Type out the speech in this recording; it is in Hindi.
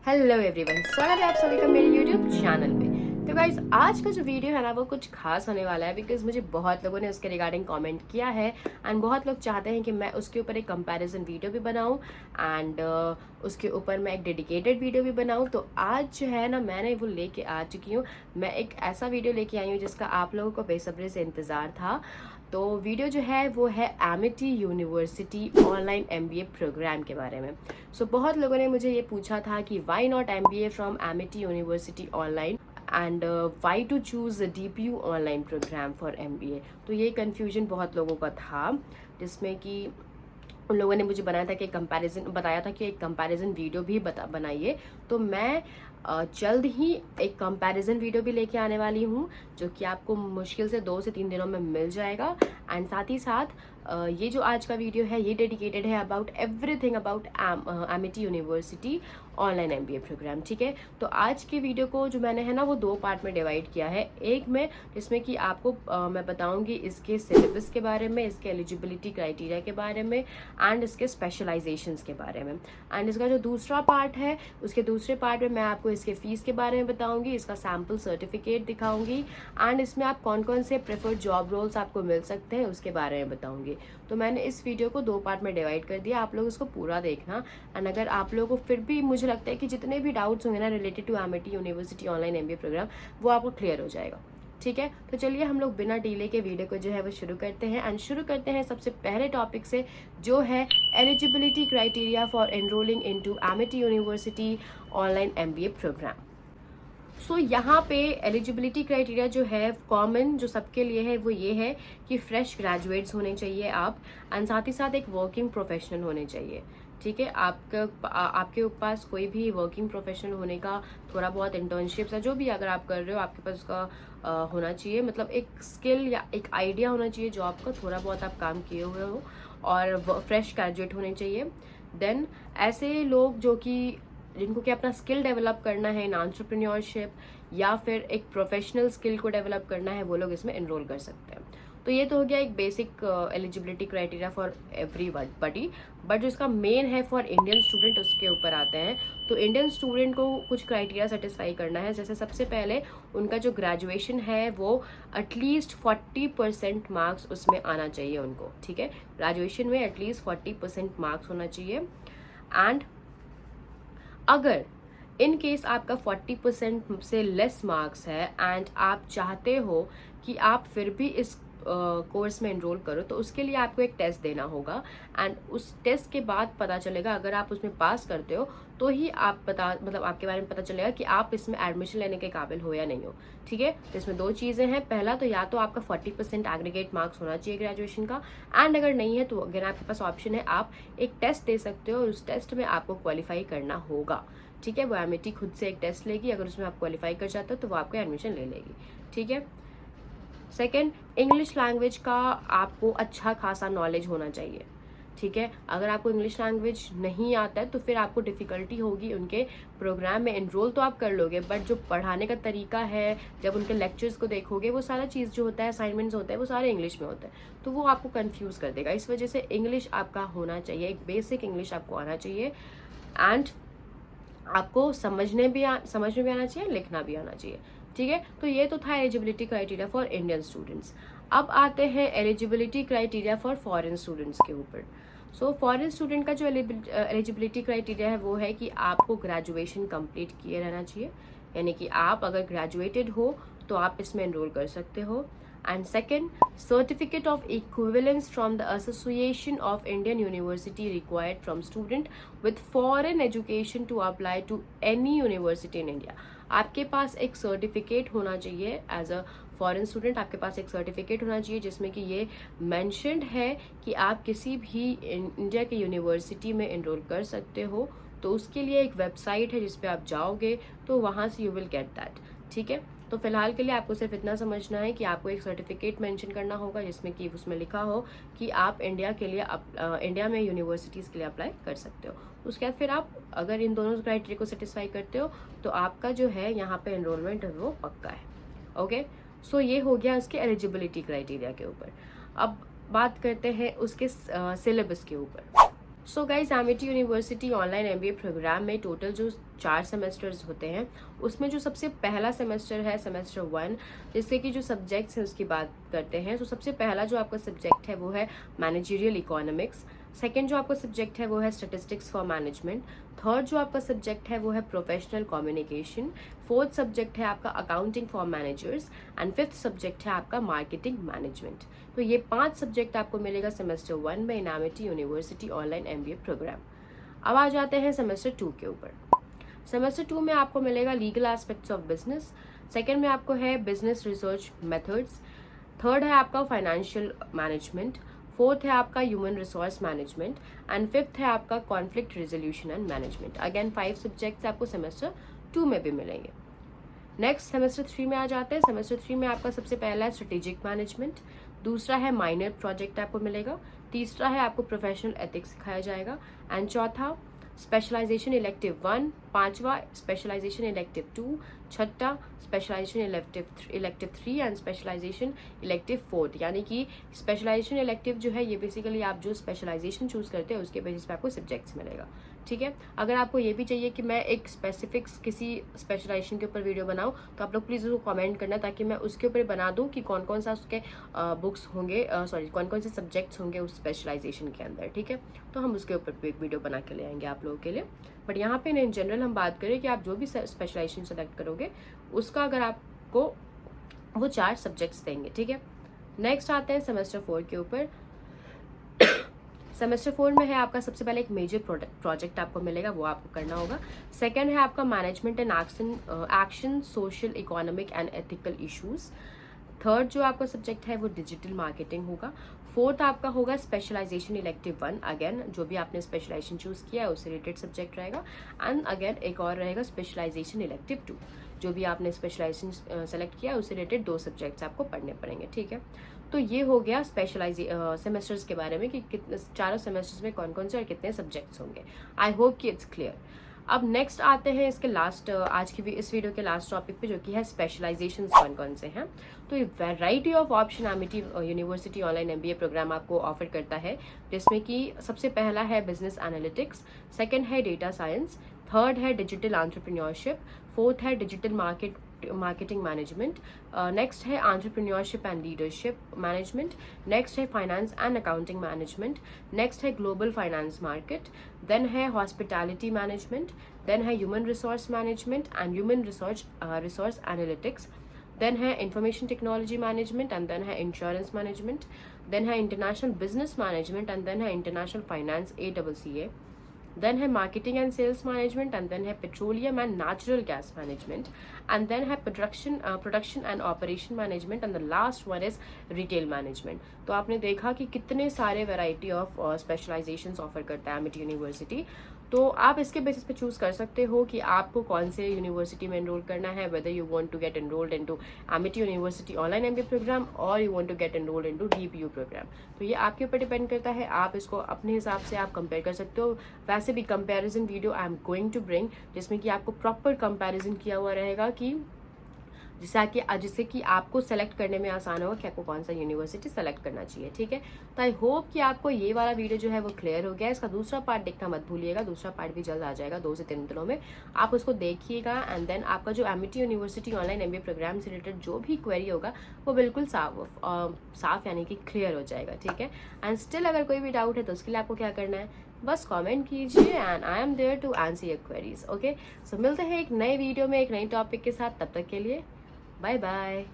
हेलो एवरीवन, स्वागत है आप सभी का मेरे यूट्यूब चैनल पे। तो गाइज आज का जो वीडियो है ना वो कुछ खास होने वाला है बिकॉज मुझे बहुत लोगों ने उसके रिगार्डिंग कमेंट किया है एंड बहुत लोग चाहते हैं कि मैं उसके ऊपर एक कंपैरिजन वीडियो भी बनाऊं एंड उसके ऊपर मैं एक डेडिकेटेड वीडियो भी बनाऊं। तो आज जो है ना मैंने वो लेके आ चुकी हूँ। मैं एक ऐसा वीडियो लेके आई हूँ जिसका आप लोगों को बेसब्री से इंतज़ार था। तो वीडियो जो है वो है Amity university online MBA programme के बारे में। बहुत लोगों ने मुझे ये पूछा था कि why not MBA from Amity university online and why to choose DPU online programme for MBA. तो ये कन्फ्यूजन बहुत लोगों का था, जिसमें कि उन लोगों ने मुझे बताया था कि एक कंपैरिजन वीडियो भी बनाइए। तो मैं जल्द ही एक कंपैरिजन वीडियो भी लेके आने वाली हूँ जो कि आपको मुश्किल से 2 से 3 दिनों में मिल जाएगा। एंड साथ ही साथ ये जो आज का वीडियो है ये डेडिकेटेड है about everything about Amity university online MBA programme. ठीक है, तो आज के वीडियो को जो मैंने है ना वो 2 पार्ट में डिवाइड किया है। एक में जिसमें कि आपको मैं बताऊंगी इसके सिलेबस के बारे में, इसके एलिजिबिलिटी क्राइटेरिया के बारे में एंड इसके स्पेशलाइजेशंस के बारे में। एंड इसका जो दूसरा पार्ट है उसके दूसरे पार्ट में मैं आपको इसके फीस के बारे में बताऊंगी, इसका सैम्पल सर्टिफिकेट दिखाऊंगी एंड इसमें आप कौन कौन से प्रेफर्ड जॉब रोल्स आपको मिल सकते हैं उसके बारे में बताऊंगी। तो मैंने इस वीडियो को 2 पार्ट में डिवाइड कर दिया, आप लोग इसको पूरा देखना। एंड अगर आप लोगों को फिर भी मुझे लगता है कि जितने भी डाउट्स होंगे ना related to Amity university online MBA programme वो आपको क्लियर हो जाएगा। ठीक है, तो चलिए हम लोग बिना डिले के वीडियो को जो है वो शुरू करते हैं। एंड शुरू करते हैं सबसे पहले टॉपिक से जो है eligibility criteria for enrolling into Amity university online MBA programme. यहाँ पे एलिजिबिलिटी क्राइटेरिया जो है कॉमन जो सबके लिए है वो ये है कि फ्रेश ग्रेजुएट्स होने चाहिए आप, एंड साथ ही साथ एक वर्किंग प्रोफेशनल होने चाहिए। ठीक है, आपके पास कोई भी वर्किंग प्रोफेशनल होने का थोड़ा बहुत इंटर्नशिप्स है जो भी अगर आप कर रहे हो आपके पास उसका होना चाहिए, मतलब एक स्किल या एक आइडिया होना चाहिए जॉब का, थोड़ा बहुत आप काम किए हुए हो और फ्रेश ग्रेजुएट होने चाहिए। देन ऐसे लोग जो कि जिनको कि अपना स्किल डेवलप करना है इन एंटरप्रेन्योरशिप या फिर एक प्रोफेशनल स्किल को डेवलप करना है वो लोग इसमें एनरोल कर सकते हैं। तो ये तो हो गया एक basic eligibility criteria for everybody. But जो इसका मेन है फॉर इंडियन स्टूडेंट उसके ऊपर आते हैं। तो इंडियन स्टूडेंट को कुछ क्राइटेरिया सेटिस्फाई करना है। जैसे सबसे पहले उनका जो ग्रेजुएशन है वो एटलीस्ट 40% मार्क्स उसमें आना चाहिए उनको। ठीक है, ग्रेजुएशन में एटलीस्ट 40% मार्क्स होना चाहिए। एंड अगर इन केस आपका 40% से लेस मार्क्स है एंड आप चाहते हो कि आप फिर भी इस कोर्स में एनरोल करो तो उसके लिए आपको एक टेस्ट देना होगा। एंड उस टेस्ट के बाद पता चलेगा, अगर आप उसमें पास करते हो तो ही मतलब आपके बारे में पता चलेगा कि आप इसमें एडमिशन लेने के काबिल हो या नहीं हो। ठीक है, तो इसमें 2 चीज़ें हैं। पहला तो या तो आपका 40% एग्रीगेट मार्क्स होना चाहिए ग्रेजुएशन का, एंड अगर नहीं है तो अगर आपके पास ऑप्शन है आप एक टेस्ट दे सकते हो और उस टेस्ट में आपको क्वालिफाई करना होगा। ठीक है, वो एमिटी खुद से एक टेस्ट लेगी, अगर उसमें आप क्वालिफाई कर जाते हो तो वो आपको एडमिशन ले लेगी। ठीक है, सेकेंड, इंग्लिश लैंग्वेज का आपको अच्छा खासा नॉलेज होना चाहिए। ठीक है, अगर आपको इंग्लिश लैंग्वेज नहीं आता है तो फिर आपको डिफ़िकल्टी होगी उनके प्रोग्राम में। एनरोल तो आप कर लोगे बट जो पढ़ाने का तरीका है, जब उनके लेक्चर्स को देखोगे वो सारा चीज़ जो होता है, असाइनमेंट्स होते हैं वो सारे इंग्लिश में होते हैं, तो वो आपको कंफ्यूज कर देगा। इस वजह से इंग्लिश आपका होना चाहिए, एक बेसिक इंग्लिश आपको आना चाहिए एंड आपको समझ में भी आना चाहिए, लिखना भी आना चाहिए। ठीक है, तो ये तो था eligibility criteria for Indian students. अब आते हैं eligibility criteria for foreign students के ऊपर। फॉरेन स्टूडेंट का जो एलिजिबिलिटी क्राइटेरिया है वो है कि आपको ग्रेजुएशन कंप्लीट किए रहना चाहिए, यानी कि आप अगर ग्रेजुएटेड हो तो आप इसमें एनरोल कर सकते हो। And second, certificate of equivalence from the association of Indian university required from student with foreign education to apply to any university in India. आपके पास एक सर्टिफिकेट होना चाहिए एज अ फॉरेन स्टूडेंट, आपके पास एक सर्टिफिकेट होना चाहिए जिसमें कि ये मेंशन्ड है कि आप किसी भी इंडिया के यूनिवर्सिटी में एनरोल कर सकते हो। तो उसके लिए एक वेबसाइट है जिस पे आप जाओगे तो वहाँ से यू विल गेट दैट। ठीक है, तो फिलहाल के लिए आपको सिर्फ इतना समझना है कि आपको एक सर्टिफिकेट मेंशन करना होगा जिसमें कि उसमें लिखा हो कि आप इंडिया में यूनिवर्सिटीज़ के लिए अप्लाई कर सकते हो। उसके बाद फिर आप अगर इन दोनों क्राइटेरिया को सेटिस्फाई करते हो तो आपका जो है यहाँ पे एनरोलमेंट है वो पक्का है। ओके, ये हो गया उसके एलिजिबिलिटी क्राइटेरिया के ऊपर। अब बात करते हैं उसके सिलेबस के ऊपर। So guys Amity university online MBA programme में टोटल जो 4 सेमेस्टर्स होते हैं, उसमें जो सबसे पहला सेमेस्टर है सेमेस्टर 1, जिससे कि जो सब्जेक्ट्स हैं उसकी बात करते हैं। तो सबसे पहला जो आपका सब्जेक्ट है वो है मैनेजरियल इकोनॉमिक्स। सेकेंड जो आपका सब्जेक्ट है वो है स्टेटिस्टिक्स फॉर मैनेजमेंट। थर्ड जो आपका सब्जेक्ट है वो है प्रोफेशनल कम्युनिकेशन। फोर्थ सब्जेक्ट है आपका accounting for managers and fifth subject है आपका मार्केटिंग मैनेजमेंट। तो ये 5 सब्जेक्ट आपको मिलेगा सेमेस्टर 1 में in Amity university online MBA programme. अब आ जाते हैं सेमेस्टर 2 के ऊपर। सेमेस्टर 2 में आपको मिलेगा legal aspects of business. Second में आपको है बिजनेस रिसर्च मेथड्स। थर्ड है आपका फाइनेंशियल मैनेजमेंट। फोर्थ है आपका human resource management and fifth है आपका conflict resolution and management. Again 5 subjects आपको सेमेस्टर 2 में भी मिलेंगे। नेक्स्ट सेमेस्टर 3 में आ जाते हैं। सेमेस्टर 3 में आपका सबसे पहला है स्ट्रेटेजिक मैनेजमेंट, दूसरा है माइनर प्रोजेक्ट आपको मिलेगा, तीसरा है आपको प्रोफेशनल एथिक्स सिखाया जाएगा एंड चौथा स्पेशलाइजेशन इलेक्टिव 1, पांचवा स्पेशलाइजेशन इलेक्टिव 2, छठा specialisation elective 3 and specialisation elective 4। यानी कि स्पेशलाइजेशन इलेक्टिव जो है ये बेसिकली आप जो स्पेशलाइजेशन चूज करते हैं उसके बेसिस पे आपको सब्जेक्ट्स मिलेगा। ठीक है, अगर आपको ये भी चाहिए कि मैं एक स्पेसिफिक्स किसी स्पेशलाइजेशन के ऊपर वीडियो बनाऊं तो आप लोग प्लीज़ उसको कमेंट करना, ताकि मैं उसके ऊपर बना दूं कि कौन कौन सा उसके बुक्स होंगे, कौन कौन से सब्जेक्ट्स होंगे उस स्पेशलाइजेशन के अंदर। ठीक है, तो हम उसके ऊपर एक वीडियो बना के ले आएंगे आप लोगों के लिए। बट यहाँ पे इन जनरल हम बात करें कि आप जो भी स्पेशलाइजेशन सेलेक्ट करोगे उसका अगर आपको वो 4 सब्जेक्ट्स देंगे। ठीक है, नेक्स्ट आते हैं सेमेस्टर 4 के ऊपर। सेमेस्टर 4 में है आपका सबसे पहले एक मेजर प्रोजेक्ट आपको मिलेगा, वो आपको करना होगा। सेकंड है आपका management and action social economic and ethical issues. Third जो आपका सब्जेक्ट है वो डिजिटल मार्केटिंग होगा। फोर्थ आपका होगा स्पेशलाइजेशन इलेक्टिव 1, अगेन जो भी आपने स्पेशलाइजेशन चूज किया है उससे रिलेटेड सब्जेक्ट रहेगा। एंड अगेन एक और रहेगा स्पेशलाइजेशन इलेक्टिव 2, जो भी आपने स्पेशलाइजेशन सेलेक्ट किया है उससे रिलेटेड 2 सब्जेक्ट्स आपको पढ़ने पड़ेंगे। ठीक है, तो ये हो गया सेमेस्टर्स के बारे में कि कितने 4 सेमेस्टर्स में कौन कौन से और कितने सब्जेक्ट्स होंगे। आई होप कि इट्स क्लियर। अब नेक्स्ट आते हैं इसके लास्ट, आज की इस वीडियो के लास्ट टॉपिक पे, जो कि है स्पेशलाइजेशंस कौन कौन से हैं। तो ये variety of option Amity university online MBA programme आपको ऑफर करता है, जिसमें कि सबसे पहला है बिजनेस एनालिटिक्स, सेकंड है डेटा साइंस, थर्ड है डिजिटल एंटरप्रेन्योरशिप, फोर्थ है डिजिटल मार्केटिंग मैनेजमेंट, नेक्स्ट है entrepreneurship and leadership management, next है finance and accounting management, next है ग्लोबल फाइनेंस मार्केट, देन है हॉस्पिटैलिटी मैनेजमेंट, देन है human resource management and human resource analytics, then है information technology management and then है इंश्योरेंस मैनेजमेंट, देन है international business management and then है इंटरनेशनल फाइनेंस ACCA, then है marketing and sales management and then है petroleum and natural gas management and then है production and operation management and the last one is retail management। तो आपने देखा कि कितने सारे variety of specializations offer करता है एमिटी यूनिवर्सिटी। तो आप इसके बेसिस पे चूज कर सकते हो कि आपको कौन से यूनिवर्सिटी में एनरोल करना है, whether you want to get enrolled into Amity university online MBA programme और you want to get enrolled into DPU programme. तो ये आपके ऊपर डिपेंड करता है, आप इसको अपने हिसाब से आप कंपेयर कर सकते हो। वैसे भी comparison video I am going to bring, जिसमें कि आपको प्रॉपर कंपैरिजन किया हुआ रहेगा कि जिससे कि आपको सेलेक्ट करने में आसान होगा कि आपको कौन सा यूनिवर्सिटी सेलेक्ट करना चाहिए। ठीक है, तो आई होप कि आपको ये वाला वीडियो जो है वो क्लियर हो गया। इसका दूसरा पार्ट देखना मत भूलिएगा, दूसरा पार्ट भी जल्द आ जाएगा 2 से 3 दिनों में, आप उसको देखिएगा एंड देन आपका जो Amity university online MBA programme से रिलेटेड जो भी क्वेरी होगा वो बिल्कुल साफ यानी कि क्लियर हो जाएगा। ठीक है, एंड स्टिल अगर कोई भी डाउट है तो उसके लिए आपको क्या करना है, बस कमेंट कीजिए and I am there to answer your queries. Okay, so मिलते हैं एक नए वीडियो में एक नई टॉपिक के साथ, तब तक के लिए बाय बाय।